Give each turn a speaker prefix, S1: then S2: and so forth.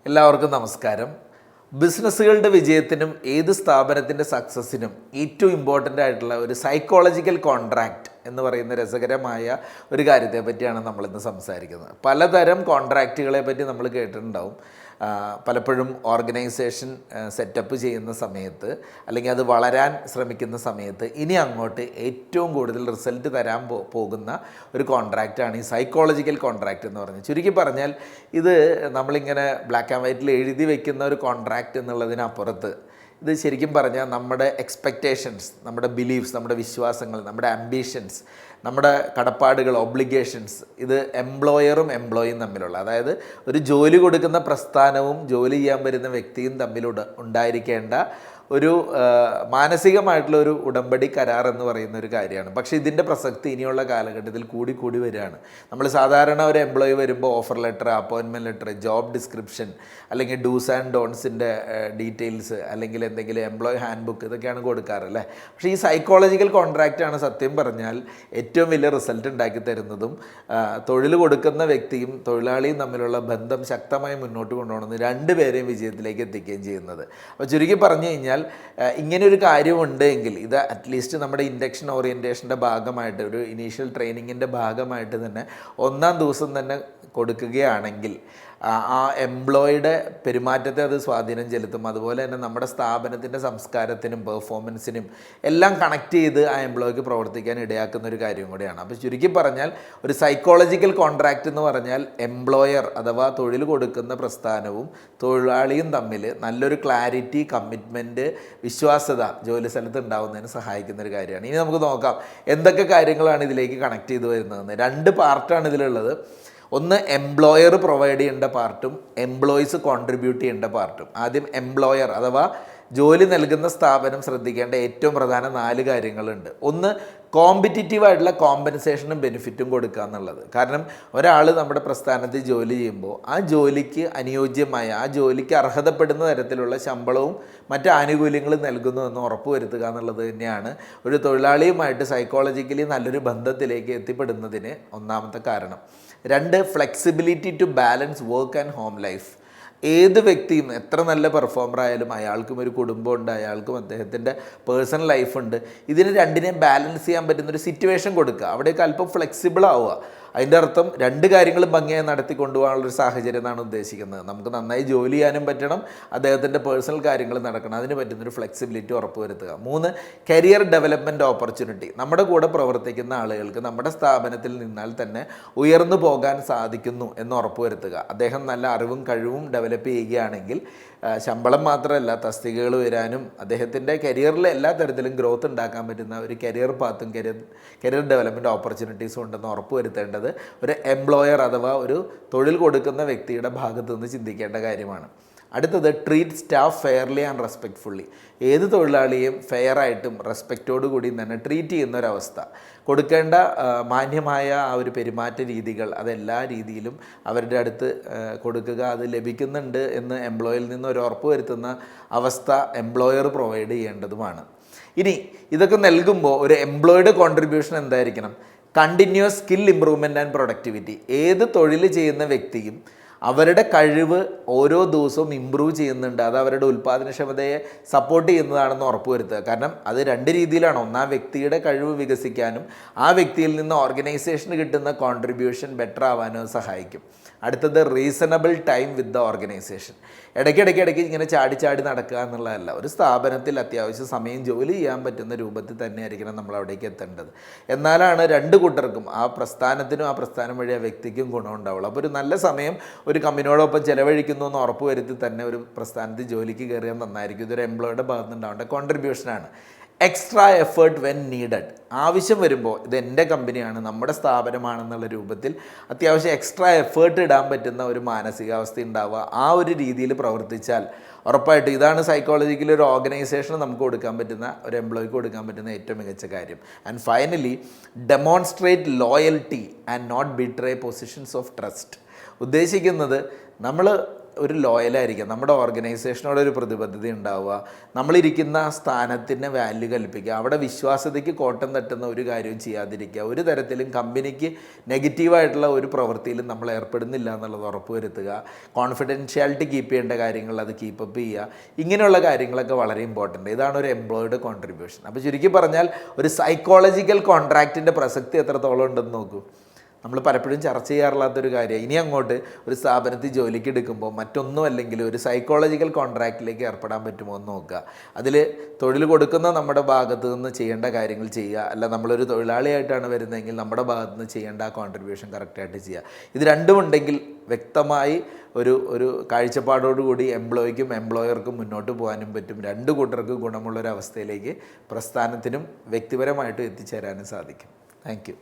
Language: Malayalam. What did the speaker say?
S1: എല്ലാവർക്കും നമസ്കാരം. ബിസിനസ്സുകളുടെ വിജയത്തിനും ഏത് സ്ഥാപനത്തിൻ്റെ സക്സസ്സിനും ഏറ്റവും ഇമ്പോർട്ടൻ്റ് ആയിട്ടുള്ള ഒരു സൈക്കോളജിക്കൽ കോൺട്രാക്റ്റ് എന്ന് പറയുന്ന രസകരമായ ഒരു കാര്യത്തെ പറ്റിയാണ് നമ്മളിന്ന് സംസാരിക്കുന്നത്. പലതരം കോൺട്രാക്റ്റുകളെ പറ്റി നമ്മൾ കേട്ടിട്ടുണ്ടാവും. പലപ്പോഴും ഓർഗനൈസേഷൻ സെറ്റപ്പ് ചെയ്യുന്ന സമയത്ത് അല്ലെങ്കിൽ അത് വളരാൻ ശ്രമിക്കുന്ന സമയത്ത് ഇനി അങ്ങോട്ട് ഏറ്റവും കൂടുതൽ റിസൾട്ട് തരാൻ പോകുന്ന ഒരു കോൺട്രാക്റ്റാണ് ഈ സൈക്കോളജിക്കൽ കോൺട്രാക്റ്റ് എന്ന് പറഞ്ഞത്. ചുരുക്കി പറഞ്ഞാൽ ഇത് നമ്മളിങ്ങനെ ബ്ലാക്ക് ആൻഡ് വൈറ്റിൽ എഴുതി വയ്ക്കുന്ന ഒരു കോൺട്രാക്റ്റ് എന്നുള്ളതിനപ്പുറത്ത് ഇത് ശരിക്കും പറഞ്ഞാൽ നമ്മുടെ എക്സ്പെക്റ്റേഷൻസ്, നമ്മുടെ ബിലീഫ്സ്, നമ്മുടെ വിശ്വാസങ്ങൾ, നമ്മുടെ ആംബിഷൻസ്, നമ്മുടെ കടപ്പാടുകൾ, ഒബ്ലിഗേഷൻസ്, ഇത് എംപ്ലോയറും എംപ്ലോയിയും തമ്മിലുള്ള, അതായത് ഒരു ജോലി കൊടുക്കുന്ന പ്രസ്ഥാനവും ജോലി ചെയ്യാൻ വരുന്ന വ്യക്തിയും തമ്മിൽ ഉണ്ടായിരിക്കേണ്ട ഒരു മാനസികമായിട്ടുള്ള ഒരു ഉടമ്പടി കരാർ എന്ന് പറയുന്ന ഒരു കാര്യമാണ്. പക്ഷേ ഇതിൻ്റെ പ്രസക്തി ഇനിയുള്ള കാലഘട്ടത്തിൽ കൂടി വരികയാണ്. നമ്മൾ സാധാരണ ഒരു എംപ്ലോയി വരുമ്പോൾ offer letter, appointment letter, job description, അല്ലെങ്കിൽ ഡൂസ് ആൻഡ് ഡോൺസിൻ്റെ ഡീറ്റെയിൽസ്, അല്ലെങ്കിൽ എന്തെങ്കിലും എംപ്ലോയി ഹാൻഡ് ബുക്ക്, ഇതൊക്കെയാണ് കൊടുക്കാറല്ലേ. പക്ഷേ ഈ സൈക്കോളജിക്കൽ കോൺട്രാക്റ്റാണ് സത്യം പറഞ്ഞാൽ ഏറ്റവും വലിയ റിസൾട്ട് ഉണ്ടാക്കി തരുന്നതും തൊഴിൽ കൊടുക്കുന്ന വ്യക്തിയും തൊഴിലാളിയും തമ്മിലുള്ള ബന്ധം ശക്തമായി മുന്നോട്ട് കൊണ്ടുപോകുന്നത് രണ്ടുപേരെയും വിജയത്തിലേക്ക് എത്തിക്കുകയും ചെയ്യുന്നത്. അപ്പോൾ ചുരുക്കി പറഞ്ഞു കഴിഞ്ഞാൽ ഇങ്ങനെയൊരു കാര്യമുണ്ട് എങ്കിൽ ഇത് അറ്റ്ലീസ്റ്റ് നമ്മുടെ ഇൻഡക്ഷൻ ഓറിയൻറ്റേഷൻ്റെ ഭാഗമായിട്ട്, ഒരു ഇനീഷ്യൽ ട്രെയിനിങ്ങിൻ്റെ ഭാഗമായിട്ട് തന്നെ ഒന്നാം ദിവസം തന്നെ കൊടുക്കുകയാണെങ്കിൽ ആ എംപ്ലോയിയുടെ പെരുമാറ്റത്തെ അത് സ്വാധീനം ചെലുത്തും. അതുപോലെ തന്നെ നമ്മുടെ സ്ഥാപനത്തിൻ്റെ സംസ്കാരത്തിനും പെർഫോമൻസിനും എല്ലാം കണക്ട് ചെയ്ത് ആ എംപ്ലോയിക്ക് പ്രവർത്തിക്കാൻ ഇടയാക്കുന്ന ഒരു കാര്യം കൂടിയാണ്. അപ്പോൾ ചുരുക്കി പറഞ്ഞാൽ ഒരു സൈക്കോളജിക്കൽ കോൺട്രാക്റ്റ് എന്ന് പറഞ്ഞാൽ എംപ്ലോയർ അഥവാ തൊഴിൽ കൊടുക്കുന്ന പ്രസ്ഥാനവും തൊഴിലാളിയും തമ്മിൽ നല്ലൊരു ക്ലാരിറ്റി, കമ്മിറ്റ്മെൻറ്റ്, വിശ്വാസ്യത ജോലി സ്ഥലത്ത് ഉണ്ടാകുന്നതിന് സഹായിക്കുന്ന ഒരു കാര്യമാണ്. ഇനി നമുക്ക് നോക്കാം എന്തൊക്കെ കാര്യങ്ങളാണ് ഇതിലേക്ക് കണക്ട് ചെയ്ത് വരുന്നതെന്ന്. രണ്ട് പാർട്ടാണ് ഇതിലുള്ളത്. ഒന്ന് എംപ്ലോയർ പ്രൊവൈഡ് ചെയ്യേണ്ട പാർട്ടും എംപ്ലോയീസ് കോൺട്രിബ്യൂട്ട് ചെയ്യേണ്ട പാർട്ടും. ആദ്യം എംപ്ലോയർ അഥവാ ജോലി നൽകുന്ന സ്ഥാപനം ശ്രദ്ധിക്കേണ്ട ഏറ്റവും പ്രധാന 4 കാര്യങ്ങളുണ്ട്. ഒന്ന്, കോമ്പറ്റിറ്റീവായിട്ടുള്ള കോമ്പൻസേഷനും ബെനിഫിറ്റും കൊടുക്കുക എന്നുള്ളത്. കാരണം ഒരാൾ നമ്മുടെ പ്രസ്ഥാനത്തിൽ ജോലി ചെയ്യുമ്പോൾ ആ ജോലിക്ക് അനുയോജ്യമായ, ആ ജോലിക്ക് അർഹതപ്പെടുന്ന തരത്തിലുള്ള ശമ്പളവും മറ്റ് ആനുകൂല്യങ്ങളും നൽകുന്നു എന്ന് ഉറപ്പുവരുത്തുക എന്നുള്ളത് തന്നെയാണ് ഒരു തൊഴിലാളിയുമായിട്ട് സൈക്കോളജിക്കലി നല്ലൊരു ബന്ധത്തിലേക്ക് എത്തിപ്പെടുന്നതിന് ഒന്നാമത്തെ കാരണം. 2, flexibility to balance work and home life. ഏത് വ്യക്തിയും എത്ര നല്ല പെർഫോമർ ആയാലും അയാൾക്കും ഒരു കുടുംബമുണ്ട്, അയാൾക്കും അദ്ദേഹത്തിൻ്റെ പേഴ്സണൽ ലൈഫുണ്ട്. ഇതിന് രണ്ടിനെയും ബാലൻസ് ചെയ്യാൻ പറ്റുന്നൊരു സിറ്റുവേഷൻ കൊടുക്കുക. അവിടേക്ക് അല്പം ഫ്ലെക്സിബിൾ ആവുക. അതിൻ്റെ അർത്ഥം 2 കാര്യങ്ങളും ഭംഗിയായി നടത്തി കൊണ്ടുപോകാനുള്ളൊരു സാഹചര്യം എന്നാണ് ഉദ്ദേശിക്കുന്നത്. നമുക്ക് നന്നായി ജോലി ചെയ്യാനും പറ്റണം, അദ്ദേഹത്തിൻ്റെ പേഴ്സണൽ കാര്യങ്ങൾ നടക്കണം, അതിന് പറ്റുന്നൊരു ഫ്ലെക്സിബിലിറ്റി ഉറപ്പുവരുത്തുക. 3, കരിയർ ഡെവലപ്മെൻറ്റ് ഓപ്പർച്യൂണിറ്റി. നമ്മുടെ കൂടെ പ്രവർത്തിക്കുന്ന ആളുകൾക്ക് നമ്മുടെ സ്ഥാപനത്തിൽ നിന്നാൽ തന്നെ ഉയർന്നു പോകാൻ സാധിക്കുന്നു എന്ന് ഉറപ്പുവരുത്തുക. അദ്ദേഹം നല്ല അറിവും കഴിവും ഡെവലപ്പ് ചെയ്യുകയാണെങ്കിൽ ശമ്പളം മാത്രമല്ല, തസ്തികകൾ വരാനും അദ്ദേഹത്തിൻ്റെ കരിയറിൽ എല്ലാ തരത്തിലും ഗ്രോത്ത് ഉണ്ടാക്കാൻ പറ്റുന്ന ഒരു കരിയർ പാത്തും കരിയർ ഡെവലപ്മെൻറ്റ് ഓപ്പർച്യൂണിറ്റീസും ഉണ്ടെന്ന് ഉറപ്പുവരുത്തേണ്ടത് ഒരു എംപ്ലോയർ അഥവാ ഒരു തൊഴിൽ കൊടുക്കുന്ന വ്യക്തിയുടെ ഭാഗത്തു നിന്ന് ചിന്തിക്കേണ്ട കാര്യമാണ്. അടുത്തത്, treat staff fairly and respectfully. ഏത് തൊഴിലാളിയെയും ഫെയറായിട്ടും റെസ്പെക്റ്റോടു കൂടിയും തന്നെ ട്രീറ്റ് ചെയ്യുന്ന ഒരവസ്ഥ. കൊടുക്കേണ്ട മാന്യമായ ആ ഒരു പെരുമാറ്റ രീതികൾ അതെല്ലാ രീതിയിലും അവരുടെ അടുത്ത് കൊടുക്കുക. അത് ലഭിക്കുന്നുണ്ട് എന്ന് എംപ്ലോയിൽ നിന്ന് ഒരു ഉറപ്പ് വരുത്തുന്ന അവസ്ഥ എംപ്ലോയർ പ്രൊവൈഡ് ചെയ്യേണ്ടതുമാണ്. ഇനി ഇതൊക്കെ നൽകുമ്പോൾ ഒരു എംപ്ലോയിയുടെ കോൺട്രിബ്യൂഷൻ എന്തായിരിക്കണം? Continuous skill improvement and productivity. ഏത് തൊഴിൽ ചെയ്യുന്ന വ്യക്തിയും അവരുടെ കഴിവ് ഓരോ ദിവസവും ഇമ്പ്രൂവ് ചെയ്യുന്നുണ്ട്, അത് അവരുടെ ഉൽപ്പാദനക്ഷമതയെ സപ്പോർട്ട് ചെയ്യുന്നതാണെന്ന് ഉറപ്പുവരുത്തുക. കാരണം അത് 2 രീതിയിലാണ്. ഒന്ന്, ആ വ്യക്തിയുടെ കഴിവ് വികസിക്കാനും ആ വ്യക്തിയിൽ നിന്ന് ഓർഗനൈസേഷന് കിട്ടുന്ന കോൺട്രിബ്യൂഷൻ ബെറ്റർ ആവാനും സഹായിക്കും. അടുത്തത്, reasonable time with the organisation. ഇടയ്ക്കിടയ്ക്ക് ഇങ്ങനെ ചാടി നടക്കുക എന്നുള്ളതല്ല. ഒരു സ്ഥാപനത്തിൽ അത്യാവശ്യം സമയം ജോലി ചെയ്യാൻ പറ്റുന്ന രൂപത്തിൽ തന്നെയായിരിക്കണം നമ്മൾ അവിടേക്ക് എത്തേണ്ടത്. എന്നാലാണ് 2 കൂട്ടർക്കും, ആ പ്രസ്ഥാനത്തിനും ആ പ്രസ്ഥാനം വഴി ആ വ്യക്തിക്കും ഗുണമുണ്ടാവുള്ളൂ. അപ്പോൾ ഒരു നല്ല സമയം ഒരു കമ്പനിയോടൊപ്പം ചിലവഴിക്കുന്നു എന്ന് ഉറപ്പുവരുത്തി തന്നെ ഒരു പ്രസ്ഥാനത്തിൽ ജോലിക്ക് കയറിയാൽ നന്നായിരിക്കും. ഇതൊരു എംപ്ലോയിയുടെ ഭാഗത്ത് ഉണ്ടാവേണ്ട കോൺട്രിബ്യൂഷനാണ്. Extra effort when needed. ആവശ്യം വരുമ്പോൾ ഇത് എൻ്റെ കമ്പനിയാണ്, നമ്മുടെ സ്ഥാപനമാണെന്നുള്ള രൂപത്തിൽ അത്യാവശ്യം എക്സ്ട്രാ എഫേർട്ട് ഇടാൻ പറ്റുന്ന ഒരു മാനസികാവസ്ഥ ഉണ്ടാവുക. ആ ഒരു രീതിയിൽ പ്രവർത്തിച്ചാൽ ഉറപ്പായിട്ടും ഇതാണ് സൈക്കോളജിക്കലി ഒരു ഓർഗനൈസേഷന് നമുക്ക് കൊടുക്കാൻ പറ്റുന്ന, ഒരു എംപ്ലോയിക്ക് കൊടുക്കാൻ പറ്റുന്ന ഏറ്റവും മികച്ച കാര്യം. And finally, demonstrate loyalty and not betray positions of trust. ഉദ്ദേശിക്കുന്നത് നമ്മൾ ഒരു ലോയലായിരിക്കുക, നമ്മുടെ ഓർഗനൈസേഷനോട് ഒരു പ്രതിബദ്ധത ഉണ്ടാവുക, നമ്മളിരിക്കുന്ന സ്ഥാനത്തിന് വാല്യൂ കൽപ്പിക്കുക, അവിടെ വിശ്വാസ്യതയ്ക്ക് കോട്ടം തട്ടുന്ന ഒരു കാര്യവും ചെയ്യാതിരിക്കുക, ഒരു തരത്തിലും കമ്പനിക്ക് നെഗറ്റീവായിട്ടുള്ള ഒരു പ്രവൃത്തിയിലും നമ്മൾ ഏർപ്പെടുന്നില്ല എന്നുള്ളത് ഉറപ്പുവരുത്തുക, കോൺഫിഡൻഷ്യാലിറ്റി കീപ്പ് ചെയ്യേണ്ട കാര്യങ്ങൾ അത് കീപ്പപ്പ് ചെയ്യുക, ഇങ്ങനെയുള്ള കാര്യങ്ങളൊക്കെ വളരെ ഇമ്പോർട്ടൻ്റ്. ഇതാണ് ഒരു എംപ്ലോയിയുടെ കോൺട്രിബ്യൂഷൻ. അപ്പോൾ ചുരുക്കി പറഞ്ഞാൽ ഒരു സൈക്കോളജിക്കൽ കോൺട്രാക്റ്റിൻ്റെ പ്രസക്തി എത്രത്തോളം ഉണ്ടെന്ന് നോക്കൂ. നമ്മൾ പലപ്പോഴും ചർച്ച ചെയ്യാറില്ലാത്തൊരു കാര്യമാണ്. ഇനി അങ്ങോട്ട് ഒരു സ്ഥാപനത്തിൽ ജോലിക്ക് എടുക്കുമ്പോൾ മറ്റൊന്നും അല്ലെങ്കിൽ ഒരു സൈക്കോളജിക്കൽ കോൺട്രാക്റ്റിലേക്ക് ഏർപ്പെടാൻ പറ്റുമോ എന്ന് നോക്കുക. അതിൽ തൊഴിൽ കൊടുക്കുന്ന നമ്മുടെ ഭാഗത്തു നിന്ന് ചെയ്യേണ്ട കാര്യങ്ങൾ ചെയ്യുക, അല്ല നമ്മളൊരു തൊഴിലാളിയായിട്ടാണ് വരുന്നതെങ്കിൽ നമ്മുടെ ഭാഗത്തു നിന്ന് ചെയ്യേണ്ട ആ കോൺട്രിബ്യൂഷൻ കറക്റ്റായിട്ട് ചെയ്യുക. ഇത് രണ്ടും ഉണ്ടെങ്കിൽ വ്യക്തമായി ഒരു കാഴ്ചപ്പാടോടുകൂടി എംപ്ലോയിക്കും എംപ്ലോയർക്കും മുന്നോട്ട് പോകാനും പറ്റും. രണ്ട് കൂട്ടർക്കും ഗുണമുള്ളൊരവസ്ഥയിലേക്ക് പ്രസ്ഥാനത്തിനും വ്യക്തിപരമായിട്ടും എത്തിച്ചേരാനും സാധിക്കും. Thank you.